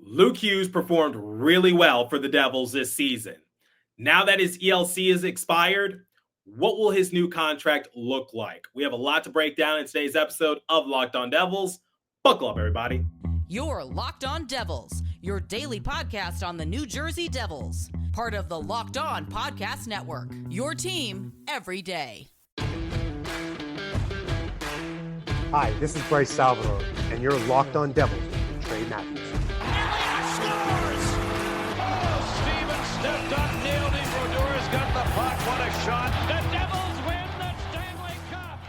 Luke Hughes performed really well for the Devils this season. Now that his ELC is expired, what will his new contract look like? We have a lot to break down in today's episode of Locked On Devils. Buckle up, everybody. You're Locked On Devils, your daily podcast on the New Jersey Devils. Part of the Locked On Podcast Network, your team every day. Hi, this is Bryce Salvador, and you're Locked On Devils with Trey Matthews. Scores! Oh, Stevens stepped up, nailed him. Brodor's got the puck. What a shot. The Devils win the Stanley Cup.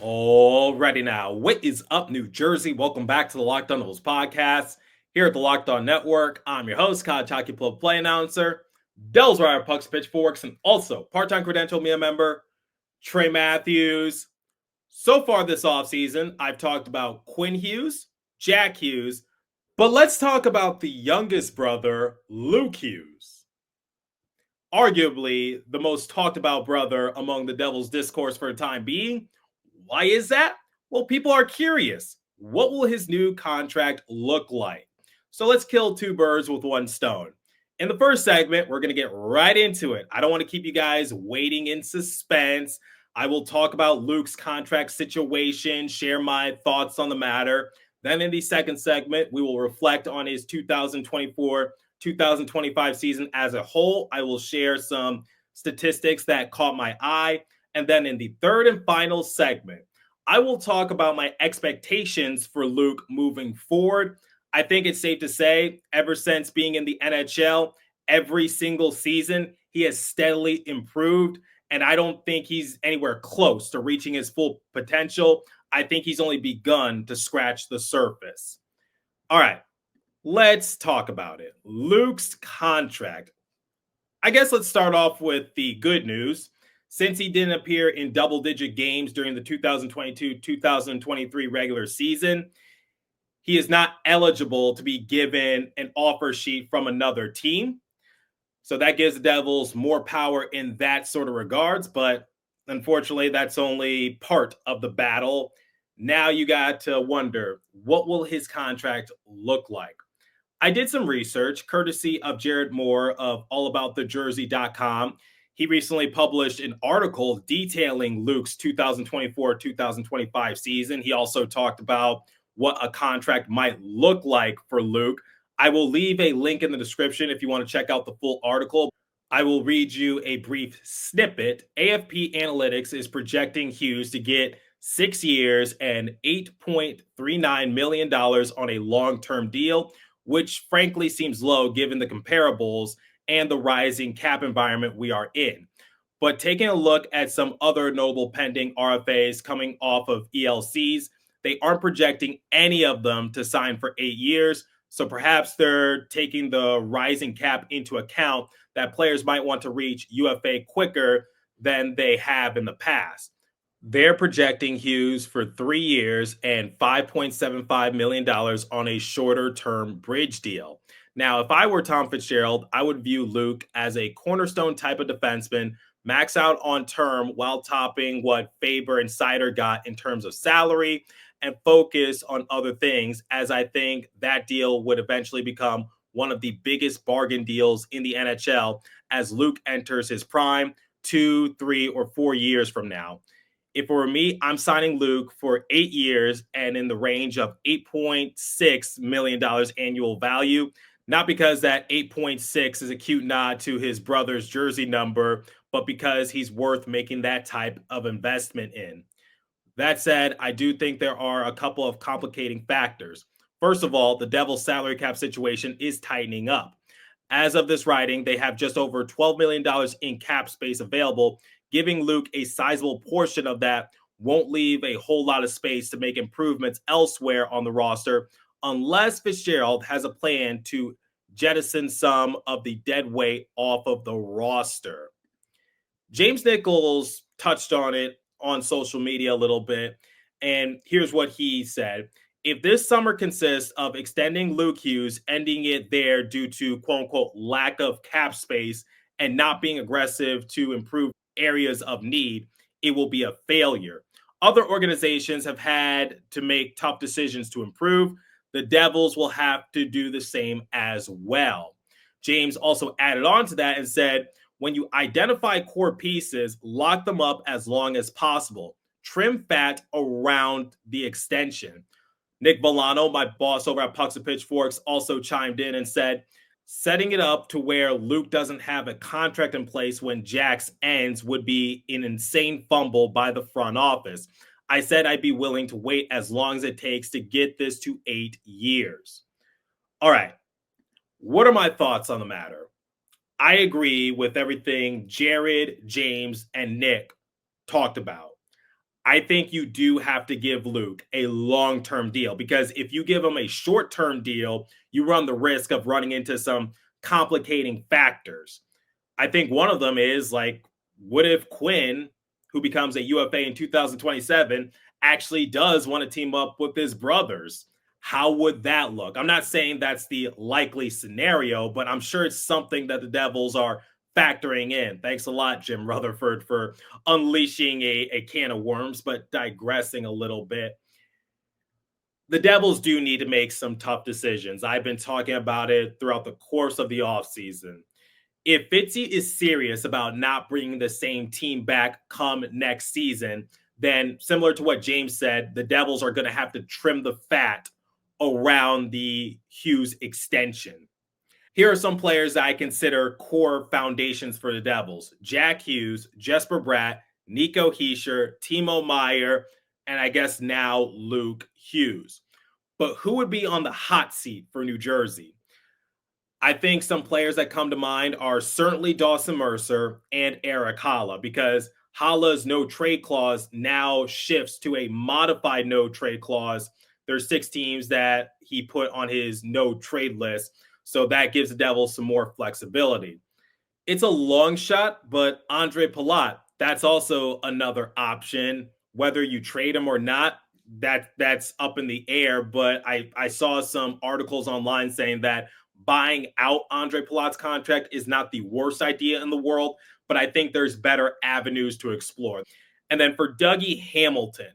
Alrighty now, what is up, New Jersey? Welcome back to the Locked On Devils podcast. Here at the Locked On Network, I'm your host, College Hockey Club play announcer, Devils Wire Pucks Pitchforks, and also part-time credential media member, Trey Matthews. So far this offseason, I've talked about Quinn Hughes, Jack Hughes, but let's talk about the youngest brother, Luke Hughes. Arguably the most talked about brother among the Devils discourse for the time being. Why is that? Well, people are curious. What will his new contract look like? So let's kill two birds with one stone. In the first segment, we're going to get right into it. I don't want to keep you guys waiting in suspense. I will talk about Luke's contract situation, share my thoughts on the matter. Then in the second segment, we will reflect on his 2024-2025 season as a whole. I will share some statistics that caught my eye. And then in the third and final segment, I will talk about my expectations for Luke moving forward. I think it's safe to say, ever since being in the NHL, every single season, he has steadily improved. And I don't think he's anywhere close to reaching his full potential. I think he's only begun to scratch the surface. All right, let's talk about it. Luke's contract. I guess let's start off with the good news. Since he didn't appear in double-digit games during the 2022-2023 regular season, he is not eligible to be given an offer sheet from another team. So that gives the Devils more power in that sort of regards. But unfortunately, that's only part of the battle. Now you got to wonder, what will his contract look like? I did some research courtesy of Jared Moore of allaboutthejersey.com. He recently published an article detailing Luke's 2024-2025 season. He also talked about what a contract might look like for Luke. I will leave a link in the description if you want to check out the full article. I will read you a brief snippet. AFP Analytics is projecting Hughes to get 6 years and $8.39 million on a long-term deal, which frankly seems low given the comparables and the rising cap environment we are in. But taking a look at some other notable pending RFAs coming off of ELCs, they aren't projecting any of them to sign for 8 years. So perhaps they're taking the rising cap into account that players might want to reach UFA quicker than they have in the past. They're projecting Hughes for 3 years and $5.75 million on a shorter term bridge deal. Now, if I were Tom Fitzgerald, I would view Luke as a cornerstone type of defenseman, max out on term while topping what Faber and Seider got in terms of salary, and focus on other things, as I think that deal would eventually become one of the biggest bargain deals in the NHL as Luke enters his prime 2, 3, or 4 years from now. If it were me, I'm signing Luke for 8 years and in the range of $8.6 million annual value, not because that 8.6 is a cute nod to his brother's jersey number, but because he's worth making that type of investment in. That said, I do think there are a couple of complicating factors. First of all, the Devils' salary cap situation is tightening up. As of this writing, they have just over $12 million in cap space available. Giving Luke a sizable portion of that won't leave a whole lot of space to make improvements elsewhere on the roster, unless Fitzgerald has a plan to jettison some of the dead weight off of the roster. James Nichols touched on it on social media a little bit, and here's what he said. If this summer consists of extending Luke Hughes, ending it there due to quote-unquote lack of cap space and not being aggressive to improve areas of need, it will be a failure. Other organizations have had to make tough decisions to improve. the Devils will have to do the same as well. James also added on to that and said, when you identify core pieces, lock them up as long as possible. Trim fat around the extension. Nick Villano, my boss over at Pucks and Pitchforks, also chimed in and said, setting it up to where Luke doesn't have a contract in place when Jack's ends would be an insane fumble by the front office. I said I'd be willing to wait as long as it takes to get this to 8 years. All right. What are my thoughts on the matter? I agree with everything Jared, James, and Nick talked about. I think you do have to give Luke a long-term deal, because if you give him a short-term deal, you run the risk of running into some complicating factors. I think one of them is, like, what if Quinn, who becomes a UFA in 2027, actually does want to team up with his brothers? How would that look? I'm not saying that's the likely scenario, but I'm sure it's something that the Devils are factoring in. Thanks a lot, Jim Rutherford, for unleashing a can of worms, but digressing a little bit. The Devils do need to make some tough decisions. I've been talking about it throughout the course of the offseason. If Fitzy is serious about not bringing the same team back come next season, then similar to what James said, the Devils are going to have to trim the fat around the Hughes extension. Here are some players that I consider core foundations for the Devils: Jack Hughes, Jesper Bratt, Nico Hischier, Timo Meier, and I guess now Luke Hughes. But who would be on the hot seat for New Jersey? I think some players that come to mind are certainly Dawson Mercer and Eric Haula, because Halla's no trade clause now shifts to a modified no trade clause. There's 6 teams that he put on his no trade list, so that gives the Devils some more flexibility. It's a long shot, but Andre Palat, that's also another option. Whether you trade him or not, that's up in the air. But I saw some articles online saying that buying out Andre Palat's contract is not the worst idea in the world, but I think there's better avenues to explore. And then for Dougie Hamilton,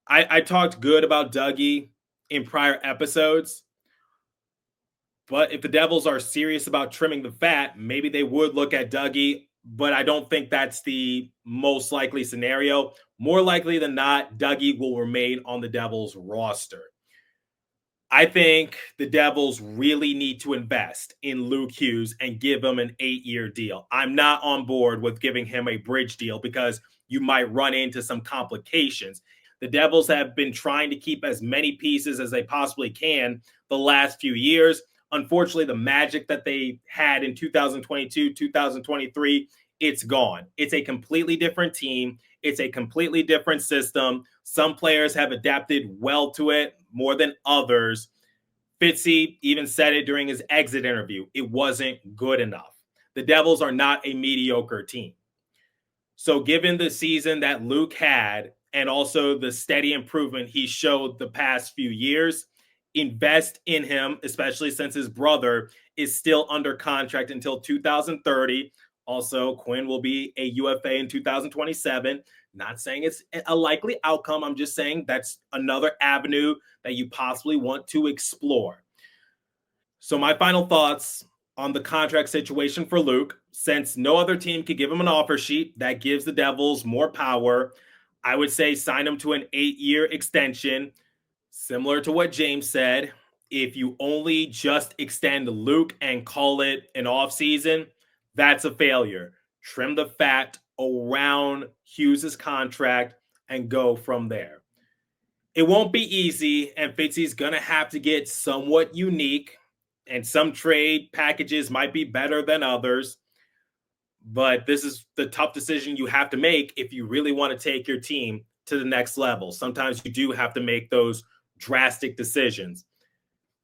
I talked good about Dougie in prior episodes. But if the Devils are serious about trimming the fat, maybe they would look at Dougie, but I don't think that's the most likely scenario. More likely than not, Dougie will remain on the Devils roster. I think the Devils really need to invest in Luke Hughes and give him an 8-year deal. I'm not on board with giving him a bridge deal because you might run into some complications. The Devils have been trying to keep as many pieces as they possibly can the last few years. Unfortunately, the magic that they had in 2022, 2023, it's gone. It's a completely different team. It's a completely different system. Some players have adapted well to it more than others. Fitzy even said it during his exit interview. It wasn't good enough. The Devils are not a mediocre team. So given the season that Luke had and also the steady improvement he showed the past few years, invest in him, especially since his brother is still under contract until 2030. Also, Quinn will be a UFA in 2027. Not saying it's a likely outcome. I'm just saying that's another avenue that you possibly want to explore. So my final thoughts on the contract situation for Luke: since no other team could give him an offer sheet that gives the Devils more power, I would say sign him to an 8-year extension. Similar to what James said, if you only just extend Luke and call it an offseason, that's a failure. Trim the fat around Hughes' contract and go from there. It won't be easy, and Fitzy's going to have to get somewhat unique, and some trade packages might be better than others. But this is the tough decision you have to make if you really want to take your team to the next level. Sometimes you do have to make those drastic decisions,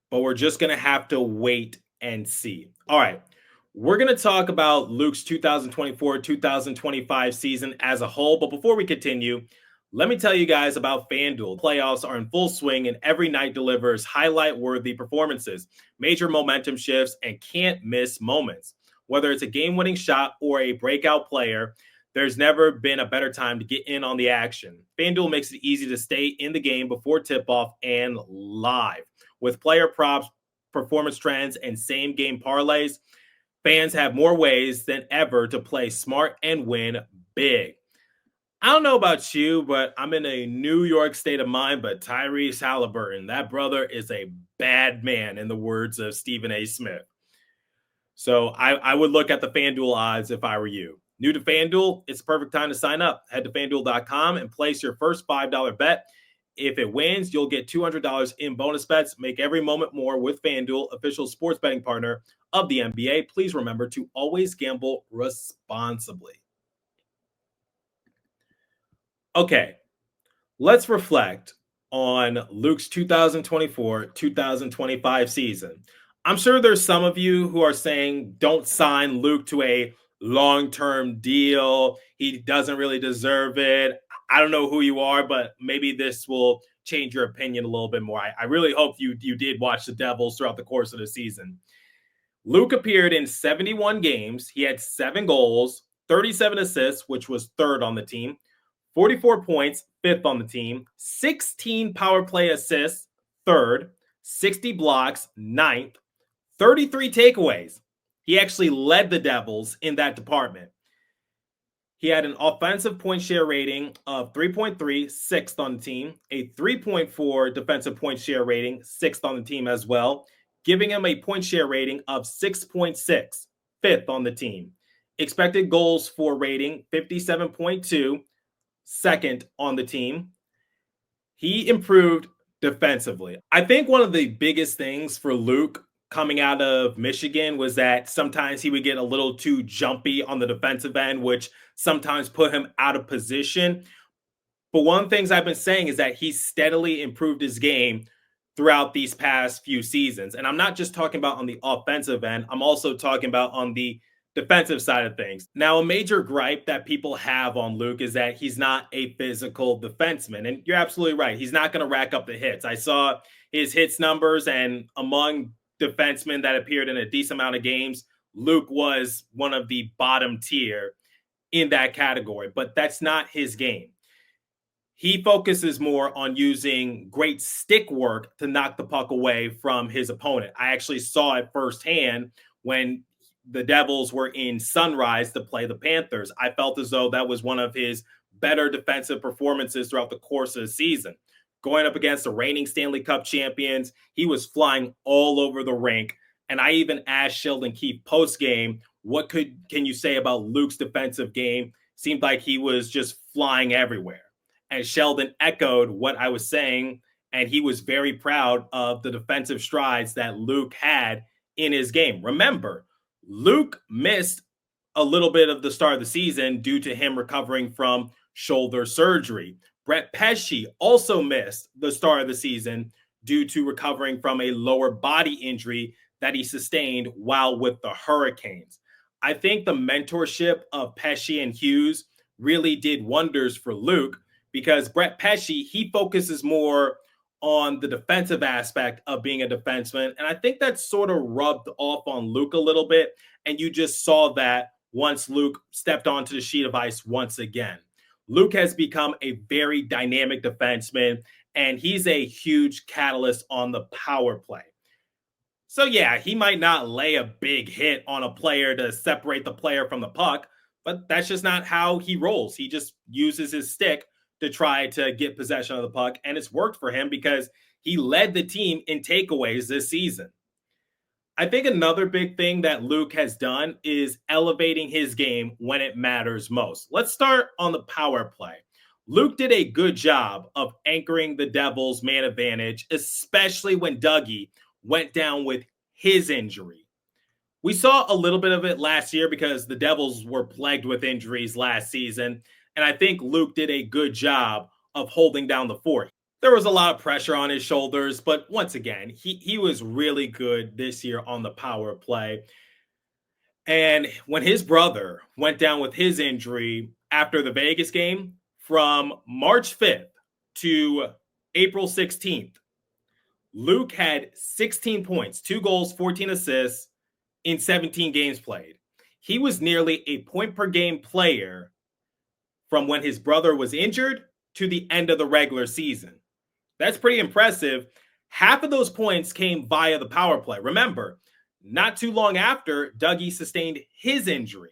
but we're just going to have to wait and see. All right. We're going to talk about Luke's 2024-2025 season as a whole. But before we continue, let me tell you guys about FanDuel. Playoffs are in full swing and every night delivers highlight-worthy performances, major momentum shifts, and can't-miss moments. Whether it's a game-winning shot or a breakout player, There's never been a better time to get in on the action. FanDuel makes it easy to stay in the game before tip-off and live. With player props, performance trends, and same-game parlays, fans have more ways than ever to play smart and win big. I don't know about you, but I'm in a New York state of mind. But Tyrese Halliburton, that brother is a bad man, in the words of Stephen A. Smith. So I would look at the FanDuel odds if I were you. New to FanDuel, it's the perfect time to sign up. Head to FanDuel.com and place your first $5 bet. If it wins, you'll get $200 in bonus bets. Make every moment more with FanDuel, official sports betting partner of the NBA. Please remember to always gamble responsibly. Okay, let's reflect on Luke's 2024-2025 season. I'm sure there's some of you who are saying don't sign Luke to a long-term deal. He doesn't really deserve it. I don't know who you are, but maybe this will change your opinion a little bit more. I really hope you did watch the Devils throughout the course of the season. Luke appeared in 71 games. He had 7 goals, 37 assists, which was 3rd on the team, 44 points, 5th on the team, 16 power play assists, 3rd, 60 blocks, 9th, 33 takeaways. He actually led the Devils in that department. He had an offensive point share rating of 3.3, 6th on the team, a 3.4 defensive point share rating, 6th on the team as well, giving him a point share rating of 6.6, 5th on the team. Expected goals for rating, 57.2, 2nd on the team. He improved defensively. I think one of the biggest things for Luke coming out of Michigan was that sometimes he would get a little too jumpy on the defensive end, which sometimes put him out of position. But one of the things I've been saying is that he steadily improved his game throughout these past few seasons. And I'm not just talking about on the offensive end, I'm also talking about on the defensive side of things. Now, a major gripe that people have on Luke is that he's not a physical defenseman. And you're absolutely right. He's not going to rack up the hits. I saw his hits numbers, and among defensemen that appeared in a decent amount of games, Luke was one of the bottom tier in that category. But that's not his game. He focuses more on using great stick work to knock the puck away from his opponent. I actually saw it firsthand when the Devils were in Sunrise to play the Panthers. I felt as though that was one of his better defensive performances throughout the course of the season. Going up against the reigning Stanley Cup champions, he was flying all over the rink. And I even asked Sheldon Keefe post-game, what can you say about Luke's defensive game? Seemed like he was just flying everywhere. And Sheldon echoed what I was saying, and he was very proud of the defensive strides that Luke had in his game. Remember, Luke missed a little bit of the start of the season due to him recovering from shoulder surgery. Brett Pesce also missed the start of the season due to recovering from a lower body injury that he sustained while with the Hurricanes. I think the mentorship of Pesce and Hughes really did wonders for Luke, because Brett Pesce, he focuses more on the defensive aspect of being a defenseman. And I think that sort of rubbed off on Luke a little bit. And you just saw that once Luke stepped onto the sheet of ice once again. Luke has become a very dynamic defenseman, and he's a huge catalyst on the power play. So yeah, he might not lay a big hit on a player to separate the player from the puck, but that's just not how he rolls. He just uses his stick to try to get possession of the puck, and it's worked for him because he led the team in takeaways this season. I think another big thing that Luke has done is elevating his game when it matters most. Let's start on the power play. Luke did a good job of anchoring the Devils' man advantage, especially when Dougie went down with his injury. We saw a little bit of it last year because the Devils were plagued with injuries last season, and I think Luke did a good job of holding down the fort. There was a lot of pressure on his shoulders, but once again, he was really good this year on the power play. And when his brother went down with his injury after the Vegas game, from March 5th to April 16th, Luke had 16 points, 2 goals, 14 assists in 17 games played. He was nearly a point per game player from when his brother was injured to the end of the regular season. That's pretty impressive. Half of those points came via the power play. Remember, not too long after, Dougie sustained his injury,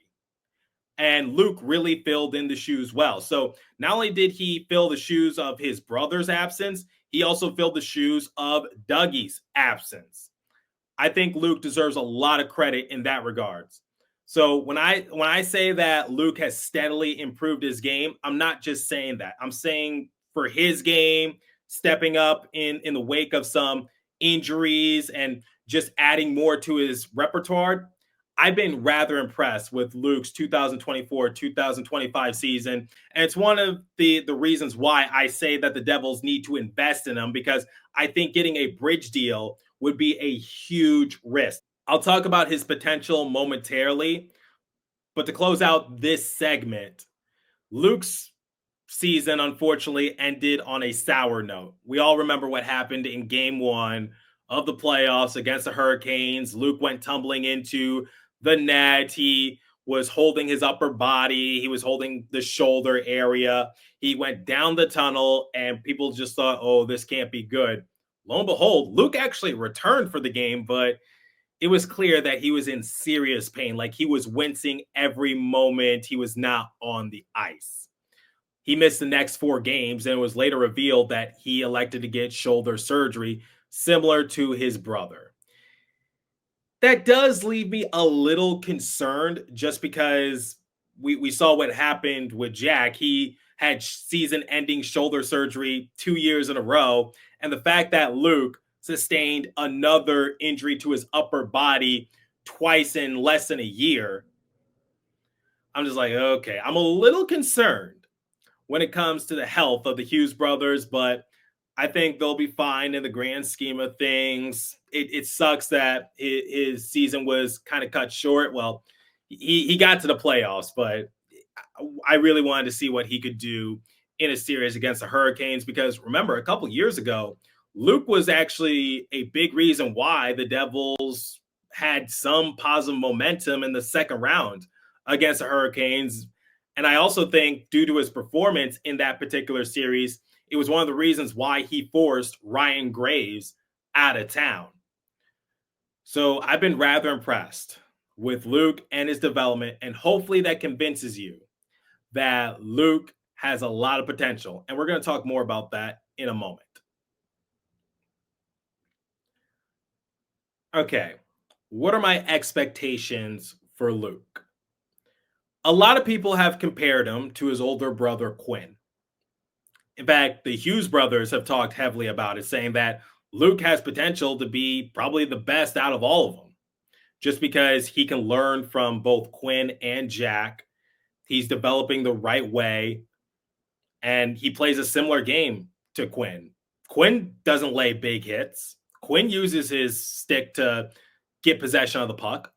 and Luke really filled in the shoes well. So not only did he fill the shoes of his brother's absence, he also filled the shoes of Dougie's absence. I think Luke deserves a lot of credit in that regards. So when I say that Luke has steadily improved his game, I'm not just saying that. I'm saying for his game, stepping up in the wake of some injuries and just adding more to his repertoire, I've been rather impressed with Luke's 2024-2025 season. And it's one of the reasons why I say that the Devils need to invest in him, because I think getting a bridge deal would be a huge risk. I'll talk about his potential momentarily, but to close out this segment, Luke's season unfortunately ended on a sour note. We all remember what happened in game 1 of the playoffs against the Hurricanes. Luke went tumbling into the net. He was holding his upper body. He was holding the shoulder area. He went down the tunnel, and people just thought, oh, this can't be good. Lo and behold, Luke actually returned for the game, but it was clear that he was in serious pain. Like, he was wincing every moment he was not on the ice. He missed the next 4 games, and it was later revealed that he elected to get shoulder surgery, similar to his brother. That does leave me a little concerned, just because we saw what happened with Jack. He had season-ending shoulder surgery 2 years in a row, and the fact that Luke sustained another injury to his upper body twice in less than a year, I'm just like, okay, I'm a little concerned when it comes to the health of the Hughes brothers, but I think they'll be fine in the grand scheme of things. It sucks that his season was kind of cut short. Well, he got to the playoffs, but I really wanted to see what he could do in a series against the Hurricanes, because remember, a couple years ago, Luke was actually a big reason why the Devils had some positive momentum in the second round against the Hurricanes. And I also think, due to his performance in that particular series, it was one of the reasons why he forced Ryan Graves out of town. So I've been rather impressed with Luke and his development, and hopefully that convinces you that Luke has a lot of potential. And we're going to talk more about that in a moment. Okay, what are my expectations for Luke? A lot of people have compared him to his older brother, Quinn. In fact, the Hughes brothers have talked heavily about it, saying that Luke has potential to be probably the best out of all of them, just because he can learn from both Quinn and Jack. He's developing the right way, and he plays a similar game to Quinn. Quinn doesn't lay big hits. Quinn uses his stick to get possession of the puck.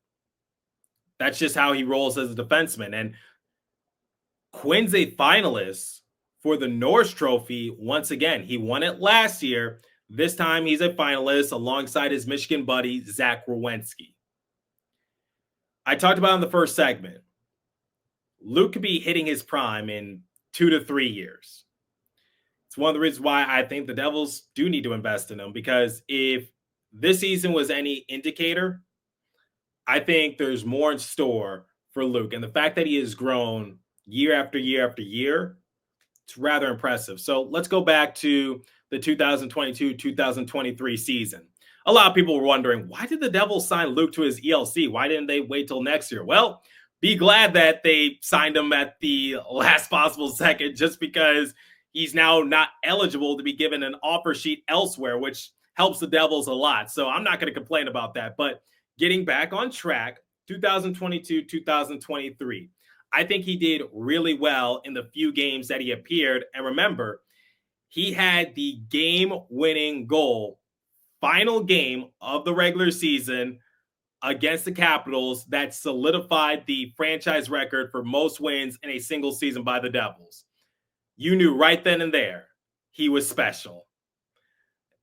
That's just how he rolls as a defenseman. And Quinn's a finalist for the Norris Trophy once again. He won it last year. This time he's a finalist alongside his Michigan buddy, Zach Werenski. I talked about in the first segment, Luke could be hitting his prime in 2 to 3 years. It's one of the reasons why I think the Devils do need to invest in him, because if this season was any indicator, I think there's more in store for Luke. And the fact that he has grown year after year after year, it's rather impressive. So let's go back to the 2022-2023 season. A lot of people were wondering, why did the Devils sign Luke to his ELC? Why didn't they wait till next year? Well, be glad that they signed him at the last possible second, just because he's now not eligible to be given an offer sheet elsewhere, which helps the Devils a lot. So I'm not going to complain about that. But getting back on track, 2022-2023, I think he did really well in the few games that he appeared. And remember, he had the game-winning goal, final game of the regular season against the Capitals, that solidified the franchise record for most wins in a single season by the Devils. You knew right then and there he was special.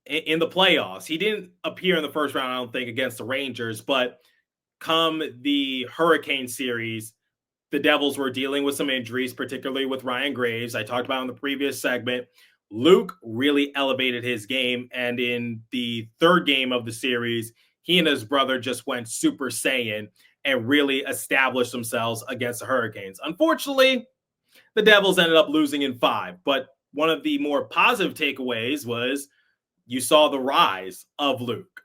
In the playoffs, he didn't appear in the first round, I don't think, against the Rangers, but come the Hurricane series, the Devils were dealing with some injuries, particularly with Ryan Graves. I talked about in the previous segment. Luke really elevated his game. And in the third game of the series, he and his brother just went Super Saiyan and really established themselves against the Hurricanes. Unfortunately, the Devils ended up losing in 5. But one of the more positive takeaways was you saw the rise of Luke.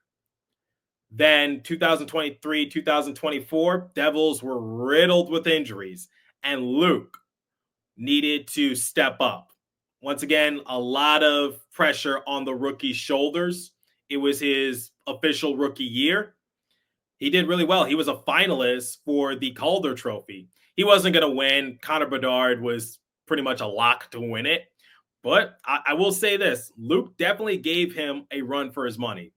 Then 2023, 2024, Devils were riddled with injuries, and Luke needed to step up. Once again, a lot of pressure on the rookie's shoulders. It was his official rookie year. He did really well. He was a finalist for the Calder Trophy. He wasn't going to win. Connor Bedard was pretty much a lock to win it. But I will say this, Luke definitely gave him a run for his money,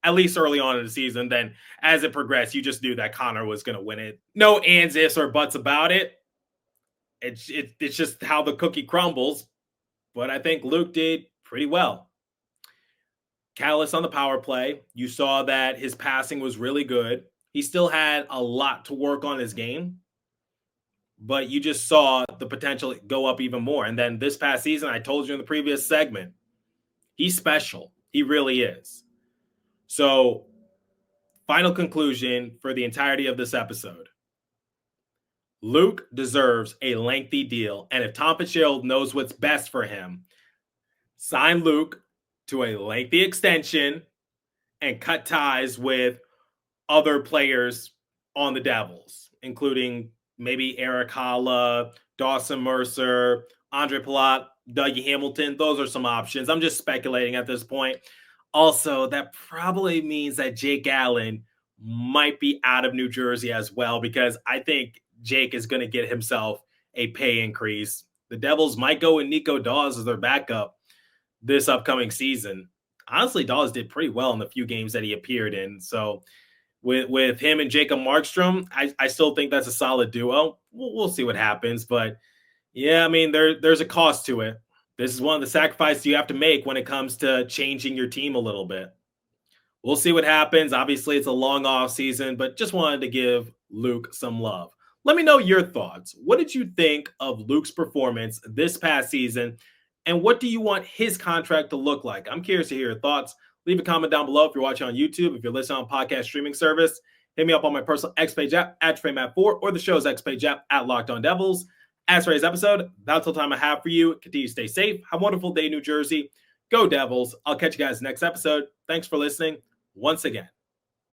at least early on in the season. Then as it progressed, you just knew that Connor was going to win it. No ands, ifs, or buts about it. It's just how the cookie crumbles. But I think Luke did pretty well. Catalyst on the power play. You saw that his passing was really good. He still had a lot to work on his game, but you just saw the potential go up even more. And then this past season, I told you in the previous segment, he's special. He really is. So, final conclusion for the entirety of this episode. Luke deserves a lengthy deal. And if Tom Fitzgerald knows what's best for him, sign Luke to a lengthy extension and cut ties with other players on the Devils, including maybe Eric Holla, Dawson Mercer, Andre Palat, Dougie Hamilton. Those are some options. I'm just speculating at this point. Also, that probably means that Jake Allen might be out of New Jersey as well, because I think Jake is going to get himself a pay increase. The Devils might go with Nico Dawes as their backup this upcoming season. Honestly, Dawes did pretty well in the few games that he appeared in. So with him and Jacob Markstrom, I still think that's a solid duo. We'll see what happens. But yeah, I mean, there's a cost to it. This is one of the sacrifices you have to make when it comes to changing your team a little bit. We'll see what happens. Obviously, it's a long off season, but just wanted to give Luke some love. Let me know your thoughts. What did you think of Luke's performance this past season? And what do you want his contract to look like? I'm curious to hear your thoughts. Leave a comment down below if you're watching on YouTube. If you're listening on podcast streaming service, hit me up on my personal X Page app at TreyMatt4 or the show's X Page app at Locked On Devils. As for today's episode, that's all the time I have for you. Continue to stay safe. Have a wonderful day, New Jersey. Go Devils. I'll catch you guys next episode. Thanks for listening once again.